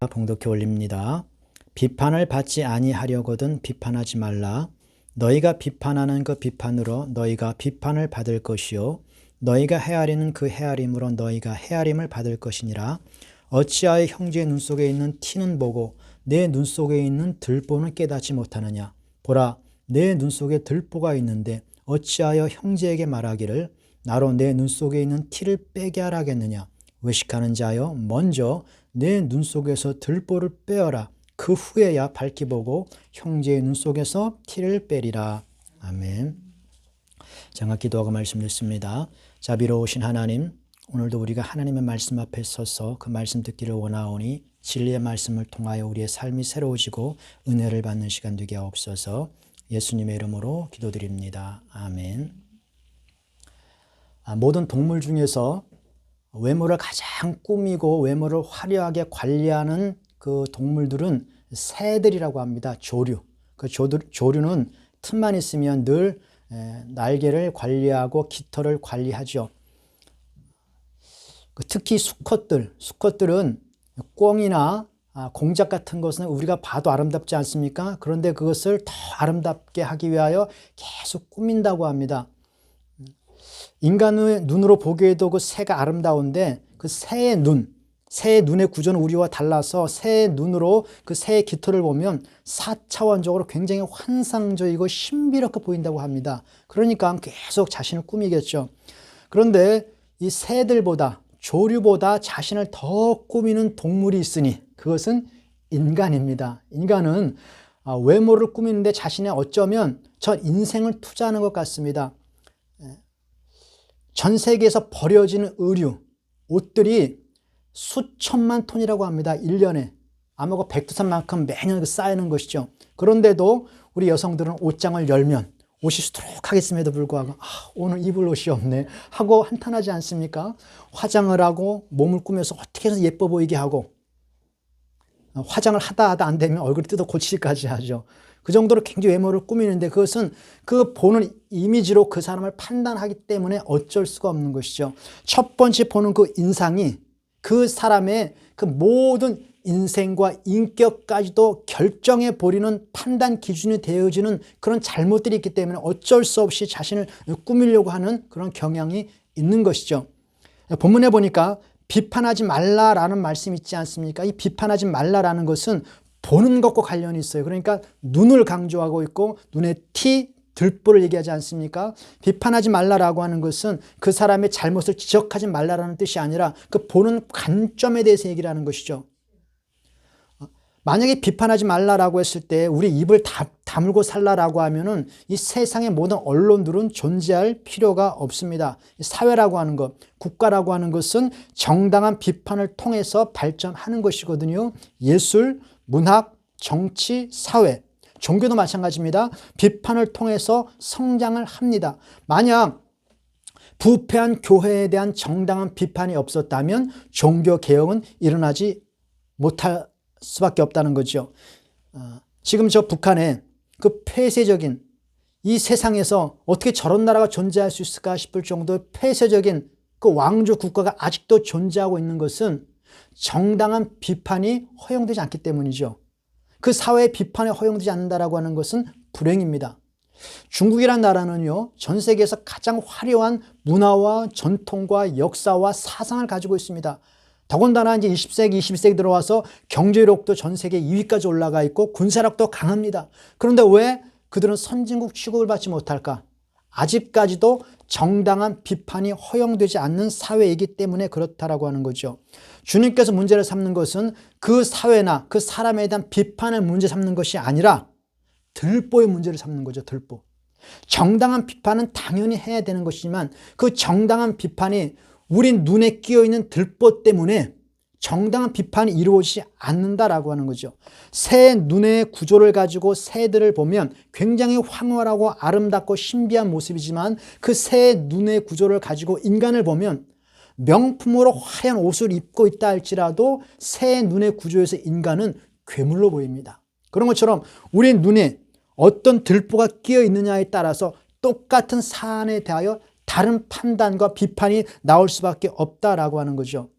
봉독해 올립니다. 비판을 받지 아니하려거든 비판하지 말라. 너희가 비판하는 그 비판으로 너희가 비판을 받을 것이요 너희가 헤아리는 그 헤아림으로 너희가 헤아림을 받을 것이니라. 어찌하여 형제의 눈 속에 있는 티는 보고 내 눈 속에 있는 들보는 깨닫지 못하느냐. 보라, 내 눈 속에 들보가 있는데 어찌하여 형제에게 말하기를 나로 내 눈 속에 있는 티를 빼게 하라겠느냐. 외식하는 자여, 먼저 내 눈 속에서 들보를 빼어라. 그 후에야 밝히 보고 형제의 눈 속에서 티를 빼리라. 아멘. 장학 기도하고 말씀 듣습니다. 자비로우신 하나님, 오늘도 우리가 하나님의 말씀 앞에 서서 그 말씀 듣기를 원하오니 진리의 말씀을 통하여 우리의 삶이 새로워지고 은혜를 받는 시간 되게 하옵소서. 예수님의 이름으로 기도드립니다. 아멘. 모든 동물 중에서 외모를 가장 꾸미고 외모를 화려하게 관리하는 그 동물들은 새들이라고 합니다. 조류. 그 조류는 틈만 있으면 늘 날개를 관리하고 깃털을 관리하죠. 특히 수컷들은 꿩이나 공작 같은 것은 우리가 봐도 아름답지 않습니까? 그런데 그것을 더 아름답게 하기 위하여 계속 꾸민다고 합니다. 인간의 눈으로 보기에도 그 새가 아름다운데 그 새의 눈의 구조는 우리와 달라서 새의 눈으로 그 새의 깃털을 보면 4차원적으로 굉장히 환상적이고 신비롭게 보인다고 합니다. 그러니까 계속 자신을 꾸미겠죠. 그런데 이 새들보다 조류보다 자신을 더 꾸미는 동물이 있으니 그것은 인간입니다. 인간은 외모를 꾸미는데 자신의 어쩌면 전 인생을 투자하는 것 같습니다. 전 세계에서 버려지는 의류, 옷들이 수천만 톤이라고 합니다. 1년에. 아마 그 백두산만큼 매년 쌓이는 것이죠. 그런데도 우리 여성들은 옷장을 열면 옷이 수두룩하겠음에도 불구하고 오늘 입을 옷이 없네 하고 한탄하지 않습니까? 화장을 하고 몸을 꾸며서 어떻게 해서 예뻐 보이게 하고 화장을 하다 안 되면 얼굴을 뜯어 고치기까지 하죠. 그 정도로 굉장히 외모를 꾸미는데 그것은 그 보는 이미지로 그 사람을 판단하기 때문에 어쩔 수가 없는 것이죠. 첫 번째 보는 그 인상이 그 사람의 그 모든 인생과 인격까지도 결정해 버리는 판단 기준이 되어지는 그런 잘못들이 있기 때문에 어쩔 수 없이 자신을 꾸미려고 하는 그런 경향이 있는 것이죠. 본문에 보니까 비판하지 말라라는 말씀이 있지 않습니까? 이 비판하지 말라라는 것은 보는 것과 관련이 있어요. 그러니까 눈을 강조하고 있고 눈의 티, 들보를 얘기하지 않습니까? 비판하지 말라라고 하는 것은 그 사람의 잘못을 지적하지 말라라는 뜻이 아니라 그 보는 관점에 대해서 얘기를 하는 것이죠. 만약에 비판하지 말라라고 했을 때 우리 입을 다물고 살라라고 하면은 이 세상의 모든 언론들은 존재할 필요가 없습니다. 사회라고 하는 것, 국가라고 하는 것은 정당한 비판을 통해서 발전하는 것이거든요. 예술, 문학, 정치, 사회, 종교도 마찬가지입니다. 비판을 통해서 성장을 합니다. 만약 부패한 교회에 대한 정당한 비판이 없었다면 종교 개혁은 일어나지 못할 수밖에 없다는 거죠. 지금 저 북한의 그 폐쇄적인 이 세상에서 어떻게 저런 나라가 존재할 수 있을까 싶을 정도의 폐쇄적인 그 왕조 국가가 아직도 존재하고 있는 것은 정당한 비판이 허용되지 않기 때문이죠. 그 사회의 비판이 허용되지 않는다라고 하는 것은 불행입니다. 중국이라는 나라는요, 전 세계에서 가장 화려한 문화와 전통과 역사와 사상을 가지고 있습니다. 더군다나 이제 20세기, 21세기 들어와서 경제력도 전 세계 2위까지 올라가 있고 군사력도 강합니다. 그런데 왜 그들은 선진국 취급을 받지 못할까? 아직까지도 정당한 비판이 허용되지 않는 사회이기 때문에 그렇다라고 하는 거죠. 주님께서 문제를 삼는 것은 그 사회나 그 사람에 대한 비판을 문제 삼는 것이 아니라 들보의 문제를 삼는 거죠. 들보. 정당한 비판은 당연히 해야 되는 것이지만 그 정당한 비판이 우리 눈에 끼어 있는 들보 때문에 정당한 비판이 이루어지지 않는다라고 하는 거죠. 새 눈의 구조를 가지고 새들을 보면 굉장히 황홀하고 아름답고 신비한 모습이지만 그 새 눈의 구조를 가지고 인간을 보면 명품으로 화려한 옷을 입고 있다 할지라도 새 눈의 구조에서 인간은 괴물로 보입니다. 그런 것처럼 우리 눈에 어떤 들보가 끼어 있느냐에 따라서 똑같은 사안에 대하여 다른 판단과 비판이 나올 수밖에 없다라고 하는 거죠.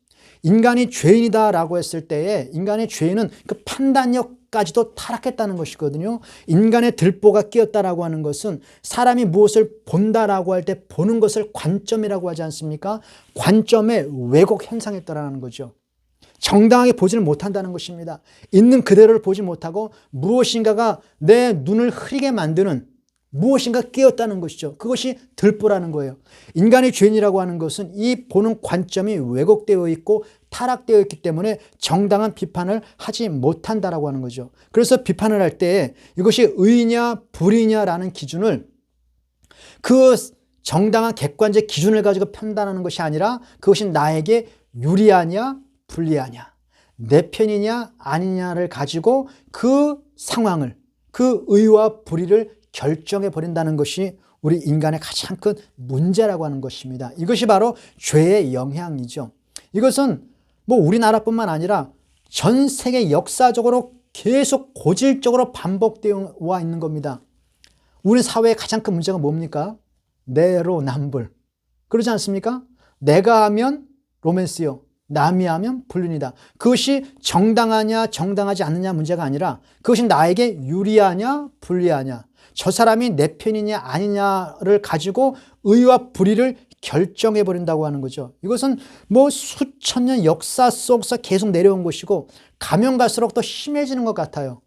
인간이 죄인이다라고 했을 때에 인간의 죄는 그 판단력까지도 타락했다는 것이거든요. 인간의 들보가 끼었다라고 하는 것은 사람이 무엇을 본다라고 할 때 보는 것을 관점이라고 하지 않습니까? 관점의 왜곡 현상이었다라는 거죠. 정당하게 보지를 못한다는 것입니다. 있는 그대로를 보지 못하고 무엇인가가 내 눈을 흐리게 만드는 무엇인가 끼었다는 것이죠. 그것이 들보라는 거예요. 인간의 죄인이라고 하는 것은 이 보는 관점이 왜곡되어 있고 타락되어 있기 때문에 정당한 비판을 하지 못한다라고 하는 거죠. 그래서 비판을 할 때 이것이 의냐 불의냐라는 기준을 그 정당한 객관적 기준을 가지고 판단하는 것이 아니라 그것이 나에게 유리하냐 불리하냐 내 편이냐 아니냐를 가지고 그 상황을 그 의와 불의를 결정해 버린다는 것이 우리 인간의 가장 큰 문제라고 하는 것입니다. 이것이 바로 죄의 영향이죠. 이것은 뭐 우리나라뿐만 아니라 전 세계 역사적으로 계속 고질적으로 반복되어 와 있는 겁니다. 우리 사회의 가장 큰 문제가 뭡니까? 내로남불. 그러지 않습니까? 내가 하면 로맨스요. 남이 하면 불륜이다. 그것이 정당하냐 정당하지 않느냐 문제가 아니라 그것이 나에게 유리하냐 불리하냐 저 사람이 내 편이냐 아니냐를 가지고 의와 불의를 결정해 버린다고 하는 거죠. 이것은 뭐 수천 년 역사 속에서 계속 내려온 것이고 가면 갈수록 더 심해지는 것 같아요.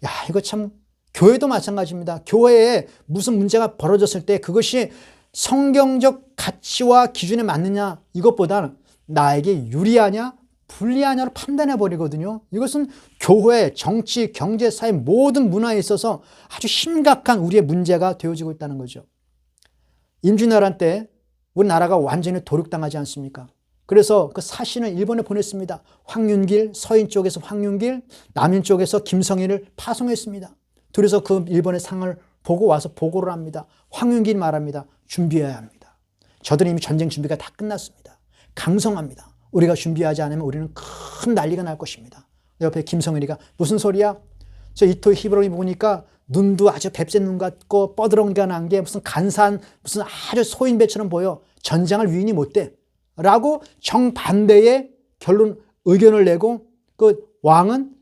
야, 이거 참 교회도 마찬가지입니다. 교회에 무슨 문제가 벌어졌을 때 그것이 성경적 가치와 기준에 맞느냐 이것보다는 나에게 유리하냐 불리하냐로 판단해 버리거든요. 이것은 교회, 정치, 경제, 사회 모든 문화에 있어서 아주 심각한 우리의 문제가 되어지고 있다는 거죠. 임진왜란 때 우리나라가 완전히 도륙당하지 않습니까? 그래서 그 사신을 일본에 보냈습니다. 황윤길, 서인 쪽에서 황윤길, 남인 쪽에서 김성일을 파송했습니다. 그래서 그 일본의 상을 보고 와서 보고를 합니다. 황윤길이 말합니다. 준비해야 합니다. 저들은 이미 전쟁 준비가 다 끝났습니다. 강성합니다. 우리가 준비하지 않으면 우리는 큰 난리가 날 것입니다. 옆에 김성일이가 무슨 소리야? 저 이토 히브로이 보니까 눈도 아주 뱁새 눈 같고 뻐드렁이가 난 게 무슨 간산 무슨 아주 소인배처럼 보여. 전쟁할 위인이 못 돼. 라고 정반대의 결론 의견을 내고 그 왕은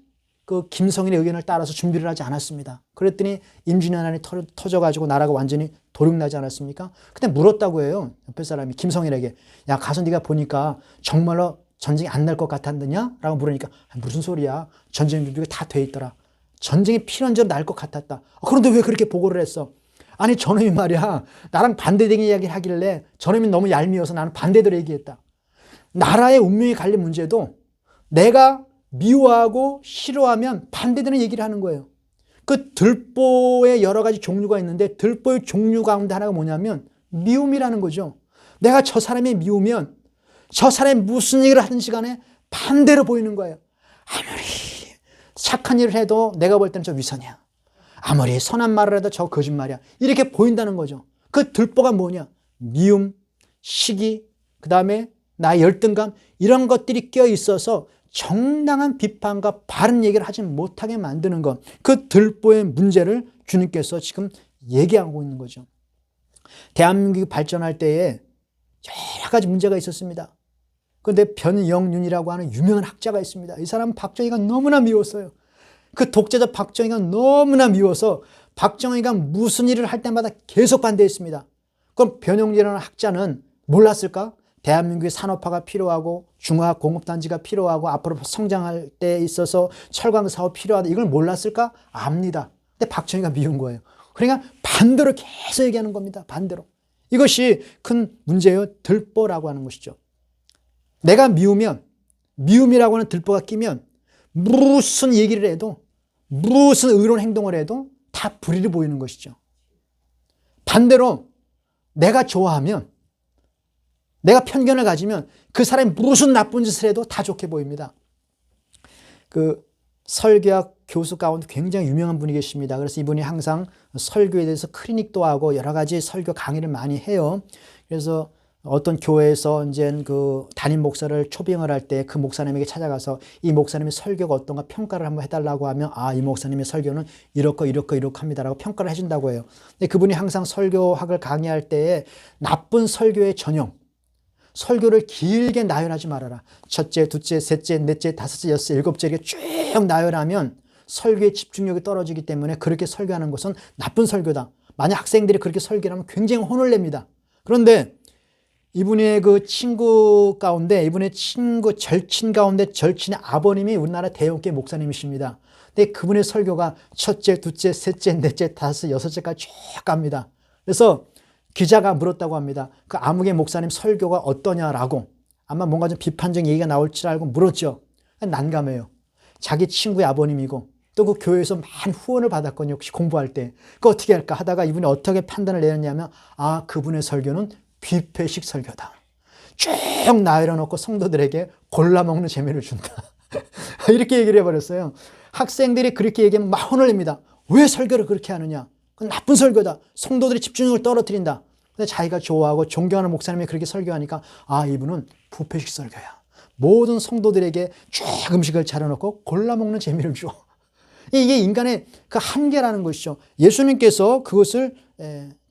그 김성일의 의견을 따라서 준비를 하지 않았습니다. 그랬더니 임진왜란이 터져가지고 나라가 완전히 도륙나지 않았습니까? 그때 물었다고 해요. 옆에 사람이 김성일에게. 야, 가서 네가 보니까 정말로 전쟁이 안 날 것 같았느냐? 라고 물으니까 무슨 소리야. 전쟁 준비가 다 돼 있더라. 전쟁이 필연적으로 날 것 같았다. 그런데 왜 그렇게 보고를 했어? 아니 저놈이 말이야. 나랑 반대되는 이야기를 하길래 저놈이 너무 얄미워서 나는 반대대로 얘기했다. 나라의 운명이 갈린 문제도 내가 미워하고 싫어하면 반대되는 얘기를 하는 거예요. 그 들보의 여러 가지 종류가 있는데 들보의 종류 가운데 하나가 뭐냐면 미움이라는 거죠. 내가 저 사람이 미우면 저 사람이 무슨 얘기를 하든지 간에 반대로 보이는 거예요. 아무리 착한 일을 해도 내가 볼 때는 저 위선이야. 아무리 선한 말을 해도 저 거짓말이야. 이렇게 보인다는 거죠. 그 들보가 뭐냐? 미움, 시기, 그 다음에 나의 열등감 이런 것들이 껴 있어서 정당한 비판과 바른 얘기를 하지 못하게 만드는 것. 그 들보의 문제를 주님께서 지금 얘기하고 있는 거죠. 대한민국이 발전할 때에 여러 가지 문제가 있었습니다. 그런데 변영윤이라고 하는 유명한 학자가 있습니다. 이 사람은 박정희가 너무나 미웠어요. 그 독재자 박정희가 너무나 미워서 박정희가 무슨 일을 할 때마다 계속 반대했습니다. 그럼 변영윤이라는 학자는 몰랐을까? 대한민국의 산업화가 필요하고 중화공업단지가 필요하고 앞으로 성장할 때 있어서 철강사업 필요하다. 이걸 몰랐을까? 압니다. 근데 박정희가 미운 거예요. 그러니까 반대로 계속 얘기하는 겁니다. 반대로. 이것이 큰 문제예요. 들보라고 하는 것이죠. 내가 미우면 미움이라고 하는 들보가 끼면 무슨 얘기를 해도 무슨 의로운 행동을 해도 다 불의를 보이는 것이죠. 반대로 내가 좋아하면 내가 편견을 가지면 그 사람이 무슨 나쁜 짓을 해도 다 좋게 보입니다. 그 설교학 교수 가운데 굉장히 유명한 분이 계십니다. 그래서 이분이 항상 설교에 대해서 클리닉도 하고 여러 가지 설교 강의를 많이 해요. 그래서 어떤 교회에서 이제 그 담임 목사를 초빙을 할 때 그 목사님에게 찾아가서 이 목사님의 설교가 어떤가 평가를 한번 해달라고 하면 아, 이 목사님의 설교는 이렇고 합니다라고 평가를 해준다고 해요. 근데 그분이 항상 설교학을 강의할 때에 나쁜 설교의 전형, 설교를 길게 나열하지 말아라. 첫째, 둘째, 셋째, 넷째, 다섯째, 여섯째, 일곱째 이렇게 쭉 나열하면 설교의 집중력이 떨어지기 때문에 그렇게 설교하는 것은 나쁜 설교다. 만약 학생들이 그렇게 설교를 하면 굉장히 혼을 냅니다. 그런데 이분의 그 친구 가운데, 이분의 친구 절친 가운데 절친의 아버님이 우리나라 대형교회 목사님이십니다. 근데 그분의 설교가 첫째, 둘째, 셋째, 넷째, 다섯째, 여섯째까지 쭉 갑니다. 그래서 기자가 물었다고 합니다. 그 아무개 목사님 설교가 어떠냐라고. 아마 뭔가 좀 비판적인 얘기가 나올 줄 알고 물었죠. 난감해요. 자기 친구의 아버님이고 또 그 교회에서 많은 후원을 받았거든요. 혹시 공부할 때. 그 어떻게 할까 하다가 이분이 어떻게 판단을 내렸냐면 그분의 설교는 뷔페식 설교다. 쭉 나열해놓고 성도들에게 골라먹는 재미를 준다. 이렇게 얘기를 해버렸어요. 학생들이 그렇게 얘기하면 막 혼을 냅니다. 왜 설교를 그렇게 하느냐? 그건 나쁜 설교다. 성도들의 집중력을 떨어뜨린다. 근데 자기가 좋아하고 존경하는 목사님이 그렇게 설교하니까 이분은 뷔페식 설교야. 모든 성도들에게 쭉 음식을 차려놓고 골라먹는 재미를 줘. 이게 인간의 그 한계라는 것이죠. 예수님께서 그것을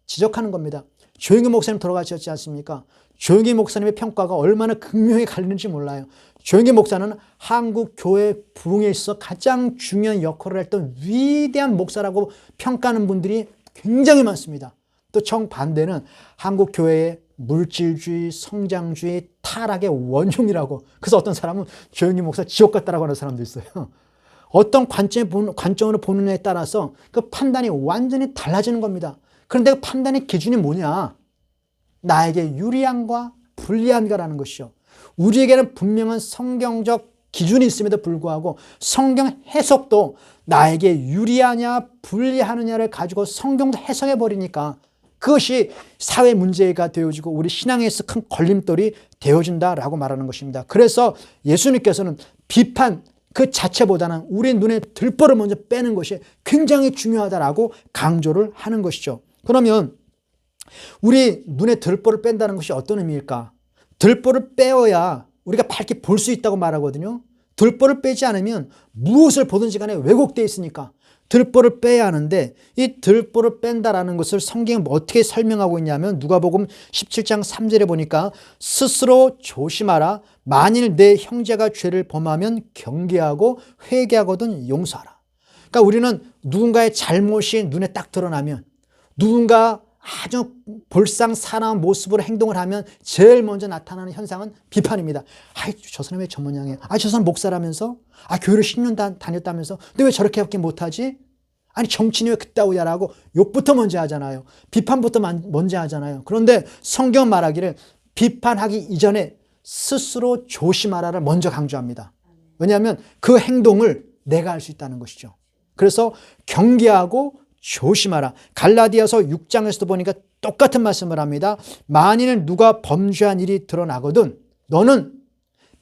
지적하는 겁니다. 조영기 목사님 돌아가셨지 않습니까? 조영기 목사님의 평가가 얼마나 극명히 갈리는지 몰라요. 조영기 목사는 한국 교회 부흥에 있어서 가장 중요한 역할을 했던 위대한 목사라고 평가하는 분들이 굉장히 많습니다. 또 정반대는 한국 교회의 물질주의, 성장주의, 타락의 원흉이라고. 그래서 어떤 사람은 조영기 목사 지옥 같다라고 하는 사람도 있어요. 어떤 관점으로 보느냐에 따라서 그 판단이 완전히 달라지는 겁니다. 그런데 그 판단의 기준이 뭐냐? 나에게 유리한가 불리한가라는 것이죠. 우리에게는 분명한 성경적 기준이 있음에도 불구하고 성경 해석도 나에게 유리하냐 불리하느냐를 가지고 성경도 해석해 버리니까 그것이 사회 문제가 되어지고 우리 신앙에서 큰 걸림돌이 되어진다라고 말하는 것입니다. 그래서 예수님께서는 비판 그 자체보다는 우리 눈에 들보를 먼저 빼는 것이 굉장히 중요하다라고 강조를 하는 것이죠. 그러면 우리 눈에 들보를 뺀다는 것이 어떤 의미일까? 들보를 빼어야 우리가 밝게 볼 수 있다고 말하거든요. 들보를 빼지 않으면 무엇을 보든지 간에 왜곡되어 있으니까 들보를 빼야 하는데 이 들보를 뺀다라는 것을 성경이 어떻게 설명하고 있냐면 누가복음 17장 3절에 보니까 스스로 조심하라. 만일 내 형제가 죄를 범하면 경계하고 회개하거든 용서하라. 그러니까 우리는 누군가의 잘못이 눈에 딱 드러나면 누군가 아주 볼상사나운 모습으로 행동을 하면 제일 먼저 나타나는 현상은 비판입니다. 저 사람이 저 모양이에요. 저 사람 목사라면서? 교회를 10년 다녔다면서? 근데 왜 저렇게밖에 못하지? 정치인이 왜 그따위야라고 욕부터 먼저 하잖아요. 비판부터 먼저 하잖아요. 그런데 성경 말하기를 비판하기 이전에 스스로 조심하라를 먼저 강조합니다. 왜냐하면 그 행동을 내가 할 수 있다는 것이죠. 그래서 경계하고 조심하라. 갈라디아서 6장에서도 보니까 똑같은 말씀을 합니다. 만일 누가 범죄한 일이 드러나거든 너는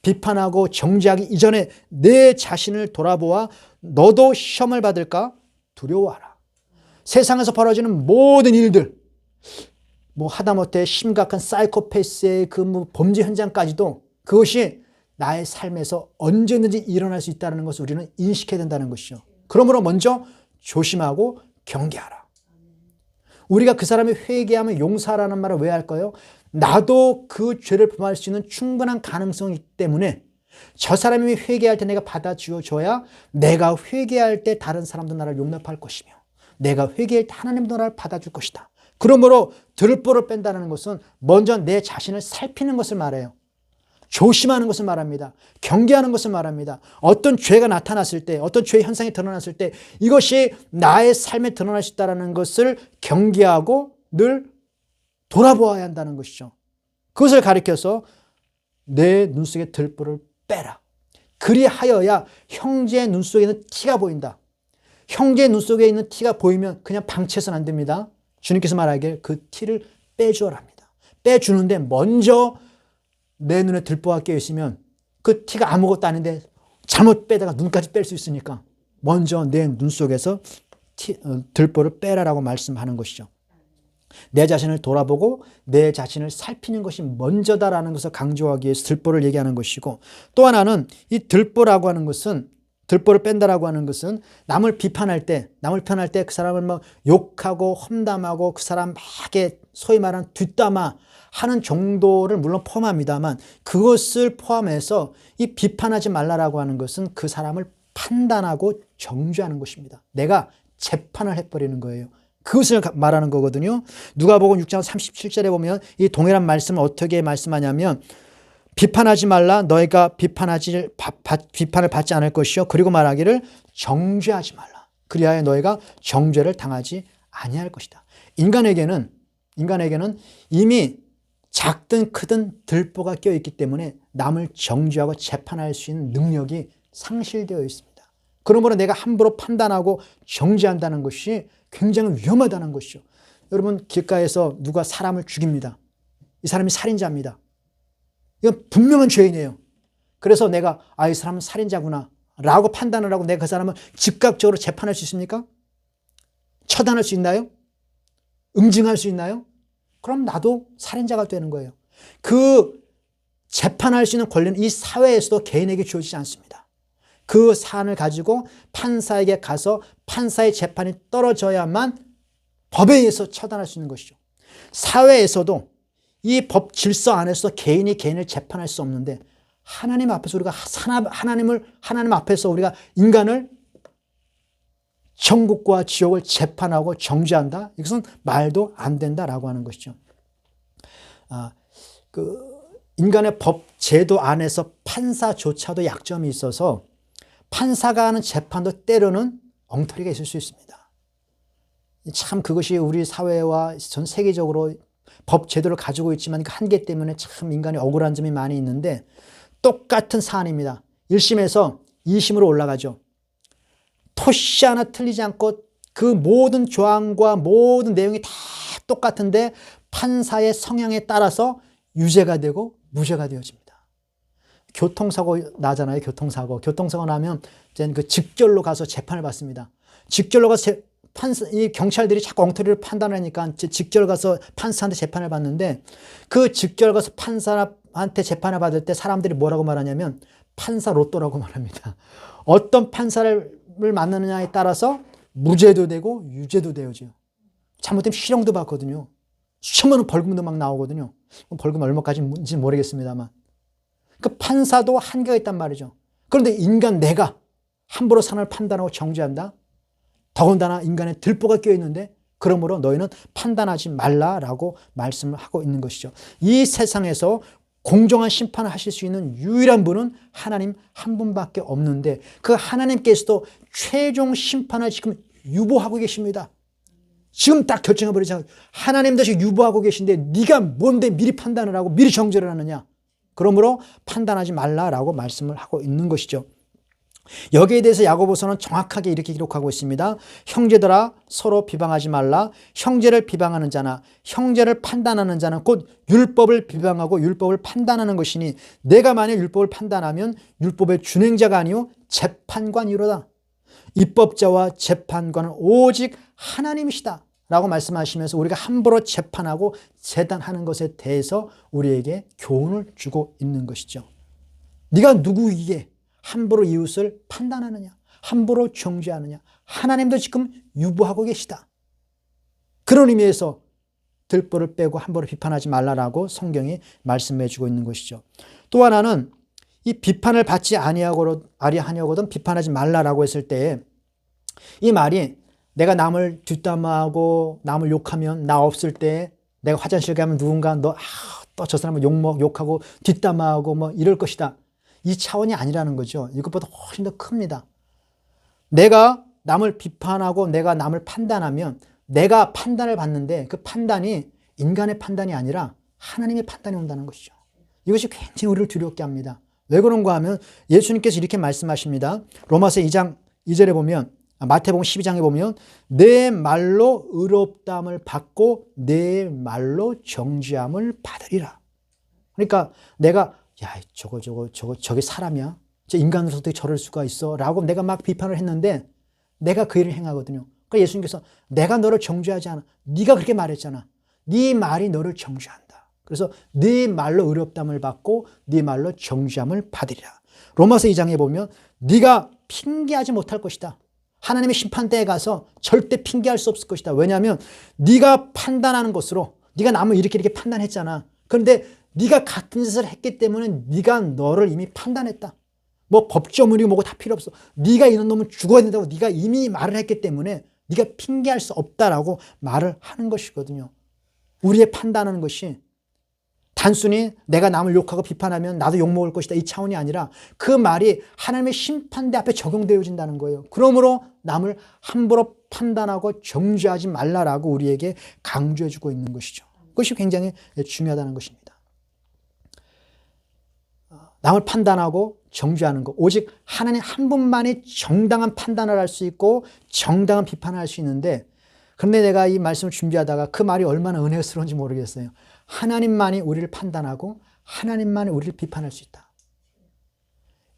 비판하고 정죄하기 이전에 내 자신을 돌아보아 너도 시험을 받을까 두려워하라. 세상에서 벌어지는 모든 일들 하다못해 심각한 사이코패스의 그 범죄 현장까지도 그것이 나의 삶에서 언제든지 일어날 수 있다는 것을 우리는 인식해야 된다는 것이죠. 그러므로 먼저 조심하고 경계하라. 우리가 그 사람이 회개하면 용서하라는 말을 왜 할까요? 나도 그 죄를 범할 수 있는 충분한 가능성이 있기 때문에 저 사람이 회개할 때 내가 받아주어줘야 내가 회개할 때 다른 사람도 나를 용납할 것이며 내가 회개할 때 하나님도 나를 받아줄 것이다. 그러므로 들보를 뺀다는 것은 먼저 내 자신을 살피는 것을 말해요. 조심하는 것을 말합니다. 경계하는 것을 말합니다. 어떤 죄가 나타났을 때, 어떤 죄의 현상이 드러났을 때 이것이 나의 삶에 드러날 수 있다는 것을 경계하고 늘 돌아보아야 한다는 것이죠. 그것을 가리켜서 내 눈 속에 들보를 빼라. 그리하여야 형제의 눈 속에 있는 티가 보인다. 형제의 눈 속에 있는 티가 보이면 그냥 방치해서는 안 됩니다. 주님께서 말하기를 그 티를 빼주어라 합니다. 빼주는데 먼저 내 눈에 들보가 껴있으면 그 티가 아무것도 아닌데 잘못 빼다가 눈까지 뺄 수 있으니까 먼저 내 눈 속에서 들보를 빼라라고 말씀하는 것이죠. 내 자신을 돌아보고 내 자신을 살피는 것이 먼저다라는 것을 강조하기 위해서 들보를 얘기하는 것이고 또 하나는 이 들보라고 하는 것은 들보를 뺀다라고 하는 것은 남을 비판할 때 그 사람을 뭐 욕하고 험담하고 그 사람 막에 소위 말하는 뒷담화 하는 정도를 물론 포함합니다만, 그것을 포함해서 이 비판하지 말라라고 하는 것은 그 사람을 판단하고 정죄하는 것입니다. 내가 재판을 해버리는 거예요. 그것을 말하는 거거든요. 누가복음 6장 37절에 보면 이 동일한 말씀을 어떻게 말씀하냐면, 비판하지 말라, 너희가 비판을 받지 않을 것이요, 그리고 말하기를 정죄하지 말라, 그리하여 너희가 정죄를 당하지 아니할 것이다. 인간에게는 이미 작든 크든 들보가 껴있기 때문에 남을 정죄하고 재판할 수 있는 능력이 상실되어 있습니다. 그러므로 내가 함부로 판단하고 정죄한다는 것이 굉장히 위험하다는 것이죠. 여러분, 길가에서 누가 사람을 죽입니다. 이 사람이 살인자입니다. 이건 분명한 죄인이에요. 그래서 내가 이 사람은 살인자구나 라고 판단을 하고 내가 그 사람을 즉각적으로 재판할 수 있습니까? 처단할 수 있나요? 응징할 수 있나요? 그럼 나도 살인자가 되는 거예요. 그 재판할 수 있는 권리는 이 사회에서도 개인에게 주어지지 않습니다. 그 사안을 가지고 판사에게 가서 판사의 재판이 떨어져야만 법에 의해서 처단할 수 있는 것이죠. 사회에서도 이 법 질서 안에서 개인이 개인을 재판할 수 없는데, 하나님 앞에서 우리가 하나님 앞에서 우리가 인간을 천국과 지옥을 재판하고 정죄한다? 이것은 말도 안 된다라고 하는 것이죠. 인간의 법 제도 안에서 판사조차도 약점이 있어서 판사가 하는 재판도 때로는 엉터리가 있을 수 있습니다. 참 그것이 우리 사회와 전 세계적으로 법 제도를 가지고 있지만 그 한계 때문에 참 인간이 억울한 점이 많이 있는데, 똑같은 사안입니다. 1심에서 2심으로 올라가죠. 토시 하나 틀리지 않고 그 모든 조항과 모든 내용이 다 똑같은데 판사의 성향에 따라서 유죄가 되고 무죄가 되어집니다. 교통사고 나잖아요. 교통사고 나면 이제 그 직결로 가서 재판을 받습니다. 직결로 가서 이 경찰들이 자꾸 엉터리를 판단하니까 직결 가서 판사한테 재판을 받는데, 그 직결 가서 판사한테 재판을 받을 때 사람들이 뭐라고 말하냐면 판사 로또라고 말합니다. 어떤 판사를 만나느냐에 따라서 무죄도 되고 유죄도 되어져요. 잘못되면 실형도 받거든요. 수천만 원 벌금도 막 나오거든요. 벌금 얼마까지인지 모르겠습니다만. 그 판사도 한계가 있단 말이죠. 그런데 인간 내가 함부로 사람을 판단하고 정죄한다? 더군다나 인간의 들보가 껴있는데, 그러므로 너희는 판단하지 말라라고 말씀을 하고 있는 것이죠. 이 세상에서 공정한 심판을 하실 수 있는 유일한 분은 하나님 한 분밖에 없는데, 그 하나님께서도 최종 심판을 지금 유보하고 계십니다. 지금 딱 결정해버리자. 하나님 다시 유보하고 계신데 네가 뭔데 미리 판단을 하고 미리 정죄를 하느냐. 그러므로 판단하지 말라라고 말씀을 하고 있는 것이죠. 여기에 대해서 야고보서는 정확하게 이렇게 기록하고 있습니다. 형제들아, 서로 비방하지 말라. 형제를 비방하는 자나 형제를 판단하는 자는 곧 율법을 비방하고 율법을 판단하는 것이니, 내가 만일 율법을 판단하면 율법의 준행자가 아니요 재판관이로다. 입법자와 재판관은 오직 하나님이시다 라고 말씀하시면서 우리가 함부로 재판하고 재단하는 것에 대해서 우리에게 교훈을 주고 있는 것이죠. 네가 누구이기에 함부로 이웃을 판단하느냐, 함부로 정죄하느냐. 하나님도 지금 유보하고 계시다. 그런 의미에서 들보를 빼고 함부로 비판하지 말라라고 성경이 말씀해 주고 있는 것이죠. 또 하나는 이 비판을 받지 아니하려거든 비판하지 말라라고 했을 때, 이 말이 내가 남을 뒷담화하고 남을 욕하면, 나 없을 때 내가 화장실 가면 누군가 또 저 사람을 욕하고 뒷담화하고 뭐 이럴 것이다, 이 차원이 아니라는 거죠. 이것보다 훨씬 더 큽니다. 내가 남을 비판하고 내가 남을 판단하면 내가 판단을 받는데 그 판단이 인간의 판단이 아니라 하나님의 판단이 온다는 것이죠. 이것이 굉장히 우리를 두렵게 합니다. 왜 그런가 하면 예수님께서 이렇게 말씀하십니다. 로마서 2장 2절에 보면, 마태복음 12장에 보면 내 말로 의롭다함을 받고 내 말로 정죄함을 받으리라. 그러니까 내가 저게 사람이야? 저 인간으로서 어떻게 저럴 수가 있어? 라고 내가 막 비판을 했는데 내가 그 일을 행하거든요. 그러니까 예수님께서 내가 너를 정죄하지 않아. 네가 그렇게 말했잖아. 네 말이 너를 정죄한다. 그래서 네 말로 의롭다함을 받고 네 말로 정죄함을 받으리라. 로마서 2장에 보면 네가 핑계하지 못할 것이다. 하나님의 심판대에 가서 절대 핑계할 수 없을 것이다. 왜냐하면 네가 판단하는 것으로 네가 남을 이렇게 판단했잖아. 그런데 네가 같은 짓을 했기 때문에 네가 너를 이미 판단했다. 뭐 법조문이고 뭐고 다 필요 없어. 네가 이런 놈은 죽어야 된다고 네가 이미 말을 했기 때문에 네가 핑계할 수 없다라고 말을 하는 것이거든요. 우리의 판단하는 것이 단순히 내가 남을 욕하고 비판하면 나도 욕먹을 것이다 이 차원이 아니라 그 말이 하나님의 심판대 앞에 적용되어진다는 거예요. 그러므로 남을 함부로 판단하고 정죄하지 말라라고 우리에게 강조해주고 있는 것이죠. 그것이 굉장히 중요하다는 것입니다. 남을 판단하고 정죄하는 것, 오직 하나님 한 분만이 정당한 판단을 할 수 있고 정당한 비판을 할 수 있는데, 그런데 내가 이 말씀을 준비하다가 그 말이 얼마나 은혜스러운지 모르겠어요. 하나님만이 우리를 판단하고 하나님만이 우리를 비판할 수 있다.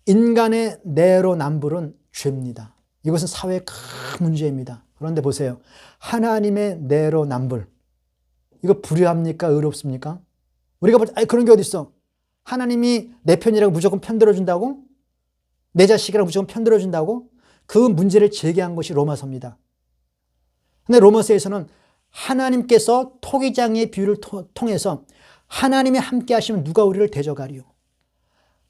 인간의 내로남불은 죄입니다. 이것은 사회의 큰 문제입니다. 그런데 보세요. 하나님의 내로남불, 이거 불의합니까? 의롭습니까? 우리가 볼 때 그런 게 어디 있어? 하나님이 내 편이라고 무조건 편들어준다고? 내 자식이라고 무조건 편들어준다고? 그 문제를 제기한 것이 로마서입니다. 근데 로마서에서는 하나님께서 토기장의 비유를 통해서 하나님이 함께 하시면 누가 우리를 대적하리요?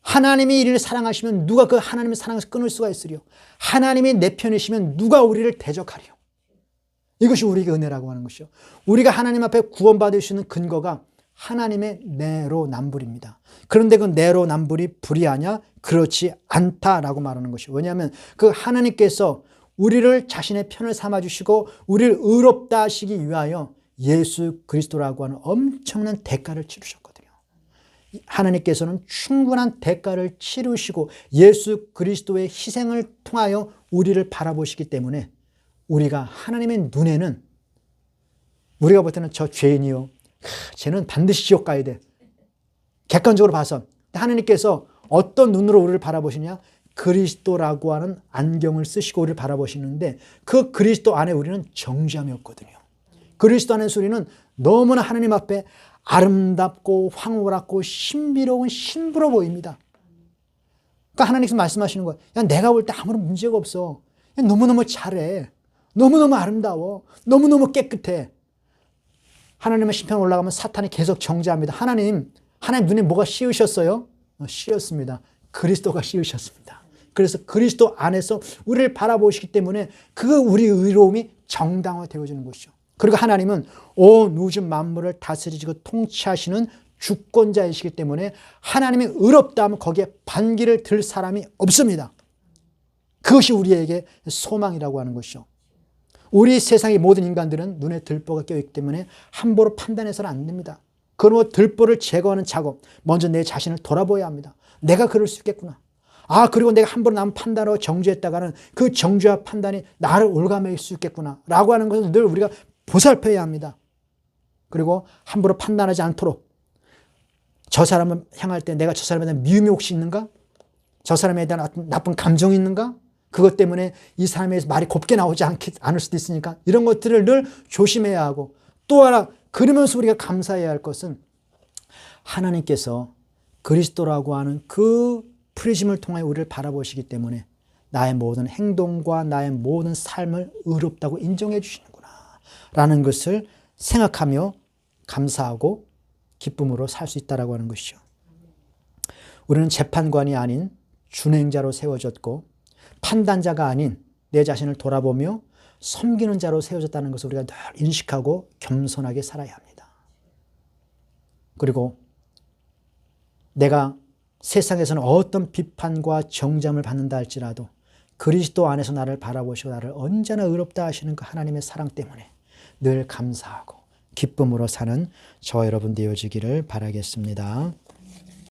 하나님이 이를 사랑하시면 누가 그 하나님의 사랑에서 끊을 수가 있으리요? 하나님이 내 편이시면 누가 우리를 대적하리요? 이것이 우리에게 은혜라고 하는 것이요. 우리가 하나님 앞에 구원받을 수 있는 근거가 하나님의 내로남불입니다. 그런데 그 내로남불이 불의하냐? 그렇지 않다라고 말하는 것이요. 왜냐하면 그 하나님께서 우리를 자신의 편을 삼아주시고 우리를 의롭다 하시기 위하여 예수 그리스도라고 하는 엄청난 대가를 치르셨거든요. 하나님께서는 충분한 대가를 치르시고 예수 그리스도의 희생을 통하여 우리를 바라보시기 때문에 우리가 하나님의 눈에는 우리가 볼 때는 저 죄인이요, 쟤는 반드시 지옥 가야 돼. 객관적으로 봐서 하나님께서 어떤 눈으로 우리를 바라보시냐? 그리스도라고 하는 안경을 쓰시고 우리를 바라보시는데 그 그리스도 안에 우리는 정죄함이 없거든요. 그리스도 안에 우리는 너무나 하나님 앞에 아름답고 황홀하고 신비로운 신부로 보입니다. 그러니까 하나님께서 말씀하시는 거예요. 야, 내가 볼 때 아무런 문제가 없어. 야, 너무너무 잘해. 너무너무 아름다워. 너무너무 깨끗해. 하나님의 심판 올라가면 사탄이 계속 정죄합니다. 하나님 눈에 뭐가 씌우셨어요? 씌었습니다. 그리스도가 씌우셨습니다. 그래서 그리스도 안에서 우리를 바라보시기 때문에 그 우리 의로움이 정당화되어지는 것이죠. 그리고 하나님은 온 우주 만물을 다스리시고 통치하시는 주권자이시기 때문에 하나님이 의롭다 하면 거기에 반기를 들 사람이 없습니다. 그것이 우리에게 소망이라고 하는 것이죠. 우리 세상의 모든 인간들은 눈에 들보가 껴있기 때문에 함부로 판단해서는 안 됩니다. 그러므로 들보를 제거하는 작업, 먼저 내 자신을 돌아보아야 합니다. 내가 그럴 수 있겠구나. 그리고 내가 함부로 남 판단하고 정죄했다가는 그 정죄와 판단이 나를 올가매일 수 있겠구나 라고 하는 것을 늘 우리가 보살펴야 합니다. 그리고 함부로 판단하지 않도록 저 사람을 향할 때 내가 저 사람에 대한 미움이 혹시 있는가? 저 사람에 대한 나쁜 감정이 있는가? 그것 때문에 이 사람의 말이 곱게 나오지 않을 수도 있으니까 이런 것들을 늘 조심해야 하고, 또 하나 그러면서 우리가 감사해야 할 것은 하나님께서 그리스도라고 하는 그 프리즘을 통해 우리를 바라보시기 때문에 나의 모든 행동과 나의 모든 삶을 의롭다고 인정해 주시는구나 라는 것을 생각하며 감사하고 기쁨으로 살 수 있다라고 하는 것이죠. 우리는 재판관이 아닌 준행자로 세워졌고 판단자가 아닌 내 자신을 돌아보며 섬기는 자로 세워졌다는 것을 우리가 늘 인식하고 겸손하게 살아야 합니다. 그리고 내가 세상에서는 어떤 비판과 정죄함을 받는다 할지라도 그리스도 안에서 나를 바라보시고 나를 언제나 의롭다 하시는 그 하나님의 사랑 때문에 늘 감사하고 기쁨으로 사는 저와 여러분 되어지기를 바라겠습니다.